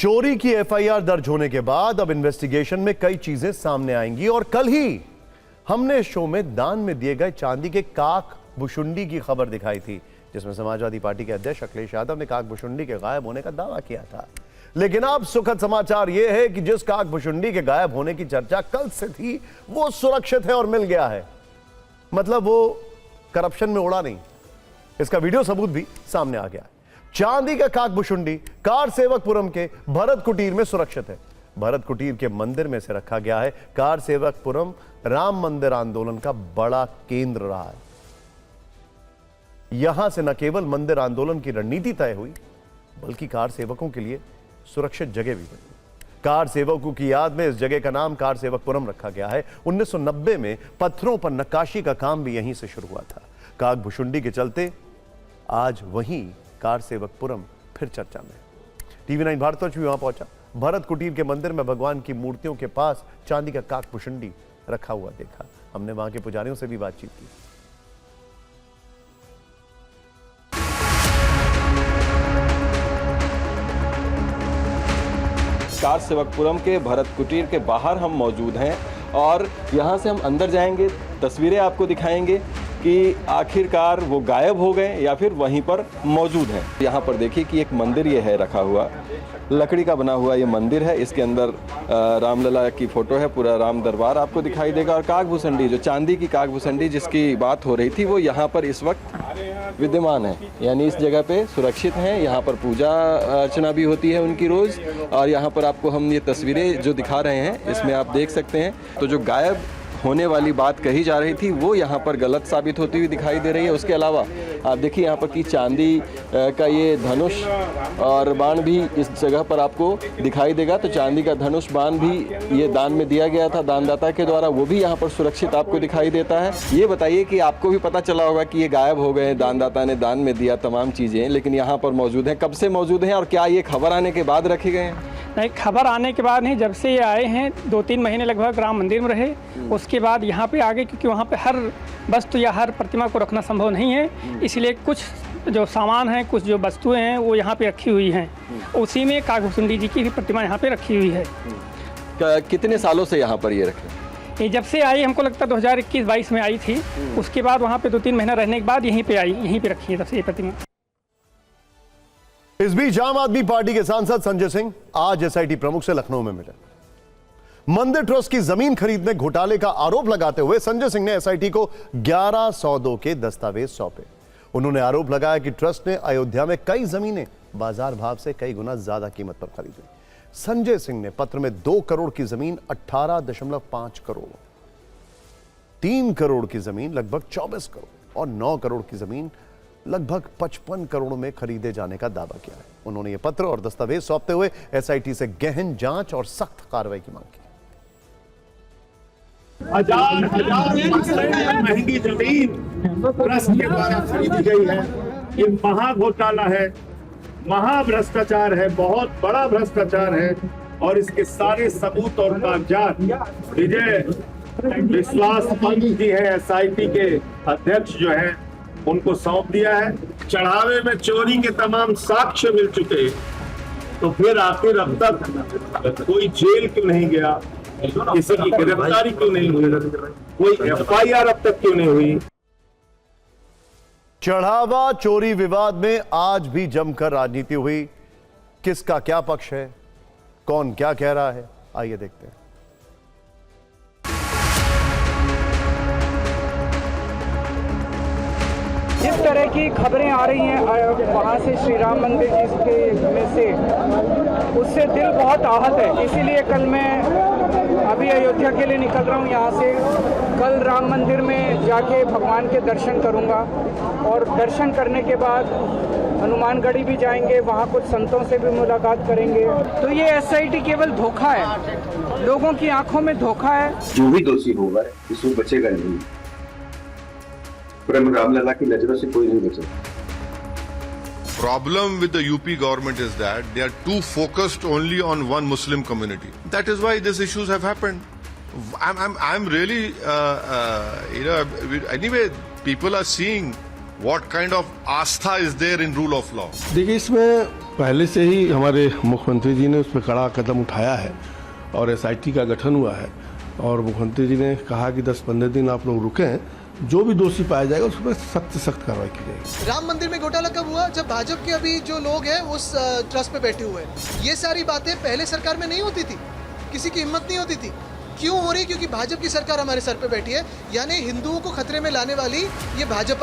चोरी की एफआईआर दर्ज होने के बाद अब इन्वेस्टिगेशन में कई चीजें सामने आएंगी और कल ही हमने शो में दान में दिए गए चांदी के काक भुशुंडी की खबर दिखाई थी, जिसमें समाजवादी पार्टी के अध्यक्ष अखिलेश यादव ने काक भुशुंडी के गायब होने का दावा किया था। लेकिन अब सुखद समाचार यह है कि जिस काक भुशुंडी के गायब होने की चर्चा कल से थी वो सुरक्षित है और मिल गया है। मतलब वो करप्शन में उड़ा नहीं, इसका वीडियो सबूत भी सामने आ गया है। चांदी का काक भुशुंडी कार सेवकपुरम के भरत कुटीर में सुरक्षित है। भरत कुटीर के मंदिर में से रखा गया है। कार सेवकपुरम राम मंदिर आंदोलन का बड़ा केंद्र रहा है। यहां से न केवल मंदिर आंदोलन की रणनीति तय हुई, बल्कि कार सेवकों के लिए सुरक्षित जगह भी बनी। कार सेवकों की याद में इस जगह का नाम कार सेवकपुरम रखा गया है। 1990 में पत्थरों पर नक्काशी का काम भी यहीं से शुरू हुआ था। काक भुशुंडी के चलते आज वहीं कार सेवकपुरम फिर चर्चा में। टीवी 9 भारतवर्ष भी वहां पहुंचा। भरत कुटीर के मंदिर में भगवान की मूर्तियों के पास चांदी का काक भुशुंडी रखा हुआ देखा। हमने वहां के पुजारियों से भी बातचीत की। कार सेवकपुरम के भरत कुटीर के बाहर हम मौजूद हैं और यहाँ से हम अंदर जाएंगे, तस्वीरें आपको दिखाएंगे कि आखिरकार वो गायब हो गए या फिर वहीं पर मौजूद हैं। यहाँ पर देखिए कि एक मंदिर ये है रखा हुआ, लकड़ी का बना हुआ ये मंदिर है। इसके अंदर रामलला की फोटो है, पूरा राम दरबार आपको दिखाई देगा। और काक भुशुंडी, जो चांदी की काक भुशुंडी जिसकी बात हो रही थी, वो यहाँ पर इस वक्त विद्यमान है, यानी इस जगह पे सुरक्षित हैं। यहाँ पर पूजा अर्चना भी होती है उनकी रोज़। और यहाँ पर आपको हम ये तस्वीरें जो दिखा रहे हैं, इसमें आप देख सकते हैं तो जो गायब होने वाली बात कही जा रही थी वो यहाँ पर गलत साबित होती हुई दिखाई दे रही है। उसके अलावा आप देखिए यहाँ पर कि चांदी का ये धनुष और बाण भी इस जगह पर आपको दिखाई देगा। तो चांदी का धनुष बाण भी ये दान में दिया गया था दानदाता के द्वारा, वो भी यहाँ पर सुरक्षित आपको दिखाई देता है। ये बताइए कि आपको भी पता चला होगा कि ये गायब हो गए, दानदाता ने दान में दिया तमाम चीज़ें, लेकिन यहाँ पर मौजूद हैं। कब से मौजूद हैं और क्या ये खबर आने के बाद रखे गए हैं? नहीं, खबर आने के बाद नहीं, जब से ये आए हैं 2-3 महीने लगभग राम मंदिर में रहे, उसके बाद यहाँ पे आ गए, क्योंकि वहाँ पे हर वस्तु या हर प्रतिमा को रखना संभव नहीं है। इसलिए कुछ जो सामान हैं, कुछ जो वस्तुएं हैं वो यहाँ पे रखी हुई हैं। उसी में काक भुशुंडी जी की भी प्रतिमा यहाँ पे रखी हुई है। कितने सालों से यहाँ पर ये रखे? ये जब से आई, हमको लगता है 2021-22 में आई थी। उसके बाद वहाँ पे 2-3 महीना रहने के बाद यहीं पे आई, यहीं पे रखी है तब से ये प्रतिमा। इस बीच आम आदमी पार्टी के सांसद संजय सिंह आज एसआईटी प्रमुख से लखनऊ में मिले। मंदिर ट्रस्ट की जमीन खरीदने घोटाले का आरोप लगाते हुए संजय सिंह ने एसआईटी को 11 सौदों के दस्तावेज सौंपे। उन्होंने आरोप लगाया कि ट्रस्ट ने अयोध्या में कई जमीनें बाजार भाव से कई गुना ज्यादा कीमत पर खरीदी। संजय सिंह ने पत्र में 2 करोड़ की जमीन 18.5 करोड़, 3 करोड़ की जमीन लगभग 24 करोड़ और 9 करोड़ की जमीन लगभग 55 करोड़ में खरीदे जाने का दावा किया है। उन्होंने यह पत्र और दस्तावेज सौंपते हुए एसआईटी से गहन जांच और सख्त कार्रवाई की मांग की। हजार महंगी जमीन ट्रस्ट के द्वारा खरीदी गई है। ये महा घोटाला है, महा भ्रष्टाचार है, बहुत बड़ा भ्रष्टाचार है। और इसके सारे सबूत और कागजात विजय विश्वास पंत जी है, एसआईटी के अध्यक्ष जो है, उनको सौंप दिया है। चढ़ावे में चोरी के तमाम साक्ष्य मिल चुके, तो फिर आखिर अब तक कोई जेल क्यों नहीं गया, किसी की गिरफ्तारी क्यों नहीं हुई, कोई एफआईआर अब तक क्यों नहीं हुई? चढ़ावा चोरी विवाद में आज भी जमकर राजनीति हुई। किसका क्या पक्ष है, कौन क्या कह रहा है, आइए देखते हैं। जिस तरह की खबरें आ रही हैं वहाँ से श्री राम मंदिर जिसके में से, उससे दिल बहुत आहत है। इसीलिए कल मैं अभी अयोध्या के लिए निकल रहा हूँ यहाँ से। कल राम मंदिर में जाके भगवान के दर्शन करूँगा और दर्शन करने के बाद हनुमानगढ़ी भी जाएंगे, वहाँ कुछ संतों से भी मुलाकात करेंगे। तो ये एसआईटी केवल धोखा है, लोगों की आंखों में धोखा है। जो भी दोषी होगा इसमें बचेगा नहीं, रामलला की नजरों से कोई नहीं बचेगा। Problem with the UP government is that they are too focused only on one Muslim community. That is why these issues have happened. I'm really, anyway, people are seeing what kind of Aastha is there in rule of law. देखिए, इसमें पहले से ही हमारे मुख्यमंत्री जी ने उस पर कड़ा कदम उठाया है और एसआईटी का गठन हुआ है और मुख्यमंत्री जी ने कहा कि 10-15 दिन आप लोग रुकें, जो भी दोषी पाया जाएगा उस पर सख्त से सख्त कार्रवाई की जाएगी। राम मंदिर में घोटाला कब हुआ? जब भाजपा के अभी जो लोग हैं उस ट्रस्ट पे बैठे हुए हैं। ये सारी बातें पहले सरकार में नहीं होती थी, किसी की हिम्मत नहीं होती थी। क्यों हो रही? क्योंकि भाजपा की सरकार हमारे सर पे बैठी है, यानी हिंदुओं को खतरे में लाने वाली ये भाजपा